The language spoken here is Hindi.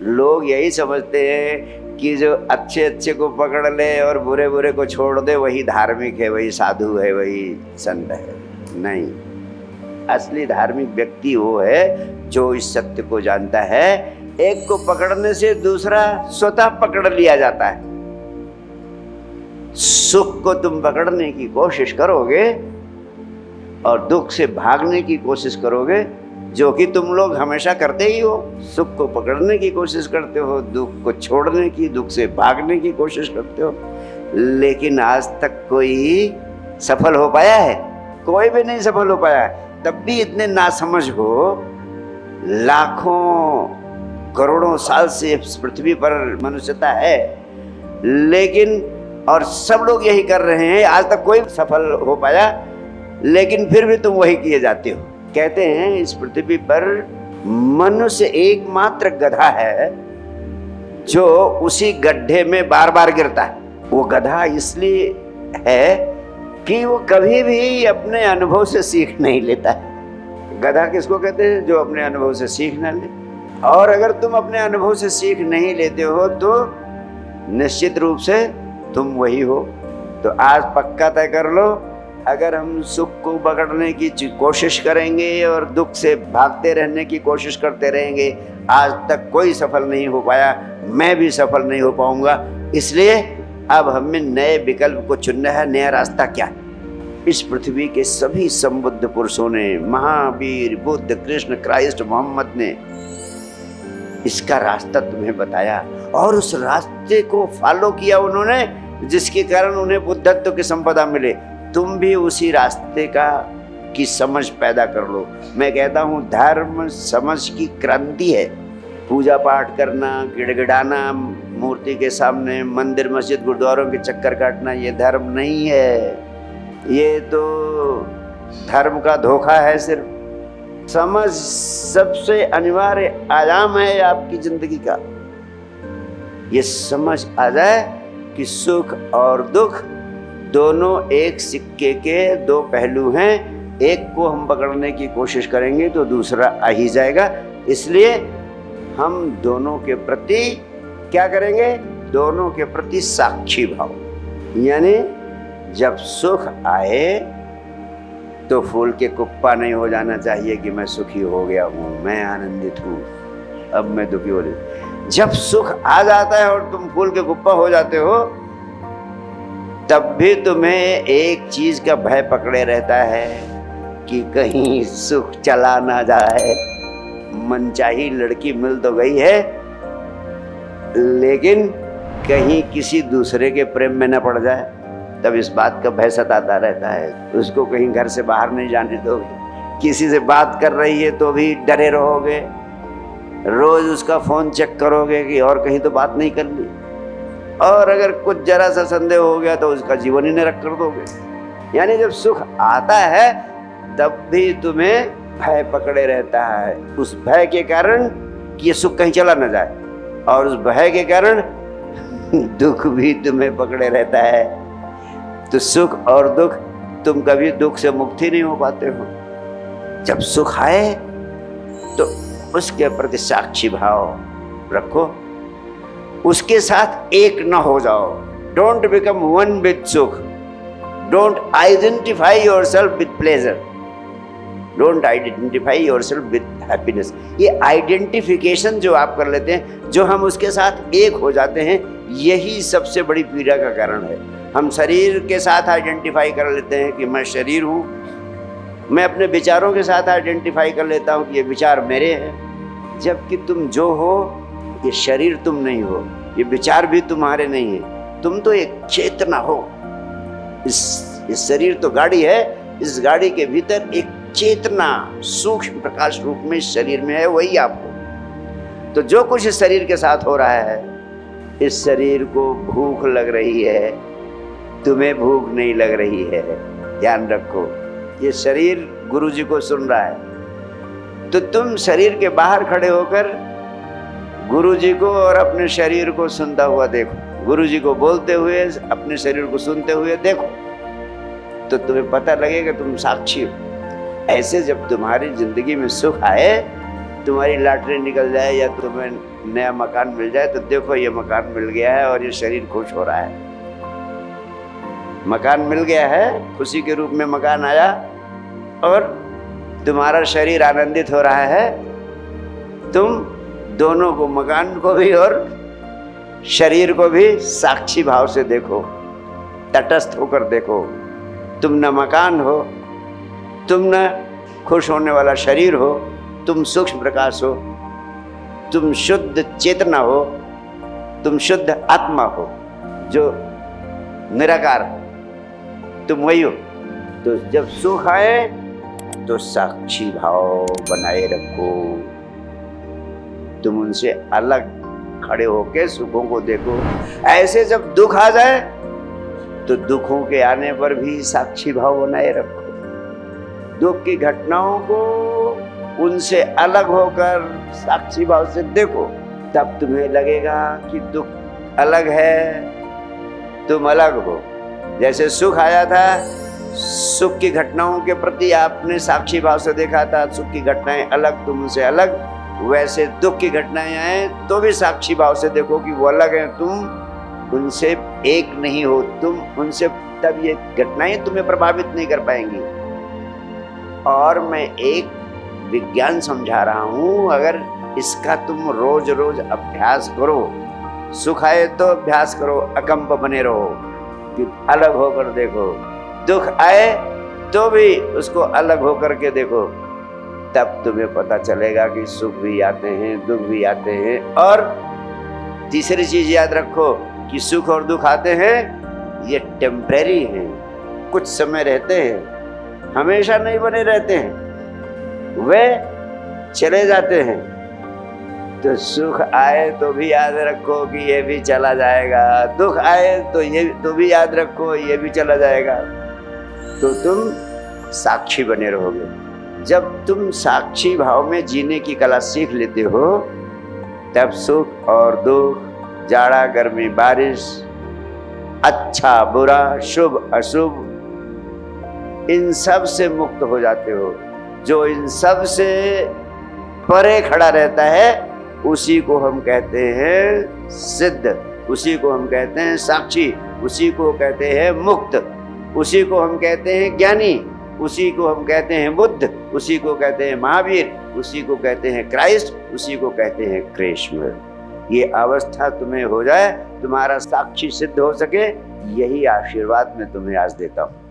लोग यही समझते हैं कि जो अच्छे अच्छे को पकड़ ले और बुरे बुरे को छोड़ दे वही धार्मिक है, वही साधु है, वही संत है। नहीं, असली धार्मिक व्यक्ति वो है जो इस सत्य को जानता है। एक को पकड़ने से दूसरा स्वतः पकड़ लिया जाता है। सुख को तुम पकड़ने की कोशिश करोगे और दुख से भागने की कोशिश करोगे, जो कि तुम लोग हमेशा करते ही हो। सुख को पकड़ने की कोशिश करते हो, दुख को छोड़ने की, दुख से भागने की कोशिश करते हो, लेकिन आज तक कोई सफल हो पाया है? कोई भी नहीं सफल हो पाया है। तब भी इतने नासमझ हो, लाखों करोड़ों साल से इस पृथ्वी पर मनुष्यता है, लेकिन और सब लोग यही कर रहे हैं, आज तक कोई सफल हो पाया, लेकिन फिर भी तुम वही किए जाते हो। कहते हैं इस पृथ्वी पर मनुष्य एकमात्र गधा है जो उसी गड्ढे में बार बार गिरता है। वो गधा इसलिए है कि वो कभी भी अपने अनुभव से सीख नहीं लेता है। गधा किसको कहते हैं? जो अपने अनुभव से सीख ना ले। और अगर तुम अपने अनुभव से सीख नहीं लेते हो तो निश्चित रूप से तुम वही हो। तो आज पक्का तय कर लो, अगर हम सुख को पकड़ने की कोशिश करेंगे और दुख से भागते रहने की कोशिश करते रहेंगे, आज तक कोई सफल नहीं हो पाया, मैं भी सफल नहीं हो पाऊंगा। इसलिए अब हमें नए विकल्प को चुनना है। नया रास्ता क्या है? इस पृथ्वी के सभी संबुद्ध पुरुषों ने, महावीर, बुद्ध, कृष्ण, क्राइस्ट, मोहम्मद ने इसका रास्ता तुम्हें बताया और उस रास्ते को फॉलो किया उन्होंने, जिसके कारण उन्हें बुद्धत्व की संपदा मिले। तुम भी उसी रास्ते की समझ पैदा कर लो। मैं कहता हूँ धर्म समझ की क्रांति है। पूजा पाठ करना, गिड़गिड़ाना मूर्ति के सामने, मंदिर मस्जिद गुरुद्वारों के चक्कर काटना, ये धर्म नहीं है। ये तो धर्म का धोखा है। सिर्फ समझ सबसे अनिवार्य आयाम है आपकी जिंदगी का। ये समझ आ जाए कि सुख और दुख दोनों एक सिक्के के दो पहलू हैं। एक को हम पकड़ने की कोशिश करेंगे तो दूसरा आ ही जाएगा। इसलिए हम दोनों के प्रति क्या करेंगे? दोनों के प्रति साक्षी भाव। यानी जब सुख आए तो फूल के कुप्पा नहीं हो जाना चाहिए कि मैं सुखी हो गया हूँ, मैं आनंदित हूँ, अब मैं दुखी हो रही। जब सुख आ जाता है और तुम फूल के कुप्पा हो जाते हो, तब भी तुम्हें एक चीज का भय पकड़े रहता है कि कहीं सुख चला ना जाए। मनचाही लड़की मिल तो गई है, लेकिन कहीं किसी दूसरे के प्रेम में न पड़ जाए, तब इस बात का भय सताता रहता है। उसको कहीं घर से बाहर नहीं जाने दोगे। किसी से बात कर रही है तो भी डरे रहोगे, रोज उसका फोन चेक करोगे कि और कहीं तो बात नहीं कर ली, और अगर कुछ जरा सा संदेह हो गया तो उसका जीवन ही नरक कर दोगे। यानी जब सुख आता है तब भी तुम्हें भय पकड़े रहता है, उस भय के कारण कि ये सुख कहीं चला न जाए, और उस भय के कारण दुख भी तुम्हें पकड़े रहता है। तो सुख और दुख, तुम कभी दुख से मुक्त ही नहीं हो पाते हो। जब सुख आए तो उसके प्रति साक्षी भाव रखो, उसके साथ एक न हो जाओ। डोंट बिकम वन विद सुख, don't identify yourself with pleasure, don't identify yourself with happiness. ये आइडेंटिफिकेशन जो आप कर लेते हैं, जो हम उसके साथ एक हो जाते हैं, यही सबसे बड़ी पीड़ा का कारण है। हम शरीर के साथ आइडेंटिफाई कर लेते हैं कि मैं शरीर हूँ, मैं अपने विचारों के साथ आइडेंटिफाई कर लेता हूँ कि ये विचार मेरे हैं, जबकि तुम जो हो ये शरीर तुम नहीं हो, ये विचार भी तुम्हारे नहीं है, तुम तो एक चेतना हो। इस शरीर तो गाड़ी है, इस गाड़ी के भीतर एक चेतना सूक्ष्म प्रकाश रूप में इस शरीर में है, वही आप हो। तो जो कुछ इस शरीर के साथ हो रहा है, इस शरीर को भूख लग रही है, तुम्हें भूख नहीं लग रही है, ध्यान रखो। ये शरीर गुरु जी को सुन रहा है, तो तुम शरीर के बाहर खड़े होकर गुरु जी को और अपने शरीर को सुनता हुआ देखो, गुरु जी को बोलते हुए अपने शरीर को सुनते हुए देखो, तो तुम्हें पता लगेगा तुम साक्षी हो। ऐसे जब तुम्हारी जिंदगी में सुख आए तुम्हारी लॉटरी निकल जाए या तुम्हें नया मकान मिल जाए तो देखो ये मकान मिल गया है और ये शरीर खुश हो रहा है। मकान मिल गया है, खुशी के रूप में मकान आया और तुम्हारा शरीर आनंदित हो रहा है। तुम दोनों को, मकान को भी और शरीर को भी साक्षी भाव से देखो, तटस्थ होकर देखो। तुम न मकान हो, तुम न खुश होने वाला शरीर हो, तुम सूक्ष्म प्रकाश हो, तुम शुद्ध चेतना हो, तुम शुद्ध आत्मा हो जो निराकार, तुम वही हो। तो जब सुख आए तो साक्षी भाव बनाए रखो। तुम उनसे अलग खड़े होके सुखों को देखो। ऐसे जब दुख आ जाए तो दुखों के आने पर भी साक्षी भाव बनाए रखो। दुख की घटनाओं को उनसे अलग होकर साक्षी भाव से देखो। तब तुम्हें लगेगा कि दुख अलग है, तुम अलग हो। जैसे सुख आया था, सुख की घटनाओं के प्रति आपने साक्षी भाव से देखा था, सुख की घटनाएं अलग, तुम उनसे अलग। वैसे दुख की घटनाएं आए तो भी साक्षी भाव से देखो कि वो अलग हैं, तुम उनसे एक नहीं हो। तुम उनसे, तब ये घटनाएं तुम्हें प्रभावित नहीं कर पाएंगी। और मैं एक विज्ञान समझा रहा हूं, अगर इसका तुम रोज रोज अभ्यास करो, सुख आए तो अभ्यास करो, अकंप बने रहो कि अलग होकर देखो। दुख आए तो भी उसको अलग होकर के देखो, तब तुम्हें पता चलेगा कि सुख भी आते हैं, दुख भी आते हैं। और तीसरी चीज याद रखो कि सुख और दुख आते हैं, ये टेम्परेरी हैं, कुछ समय रहते हैं, हमेशा नहीं बने रहते हैं, वे चले जाते हैं। तो सुख आए तो भी याद रखो कि ये भी चला जाएगा, दुख आए तो भी याद रखो ये भी चला जाएगा। तो तुम साक्षी बने रहोगे। जब तुम साक्षी भाव में जीने की कला सीख लेते हो, तब सुख और दुख, जाड़ा गर्मी बारिश, अच्छा बुरा, शुभ अशुभ, इन सब से मुक्त हो जाते हो। जो इन सब से परे खड़ा रहता है उसी को हम कहते हैं सिद्ध, उसी को हम कहते हैं साक्षी, उसी को कहते हैं मुक्त, उसी को हम कहते हैं ज्ञानी, उसी को हम कहते हैं बुद्ध, उसी को कहते हैं महावीर, उसी को कहते हैं क्राइस्ट, उसी को कहते हैं कृष्ण। ये अवस्था तुम्हें हो जाए, तुम्हारा साक्षी सिद्ध हो सके, यही आशीर्वाद मैं तुम्हें आज देता हूँ।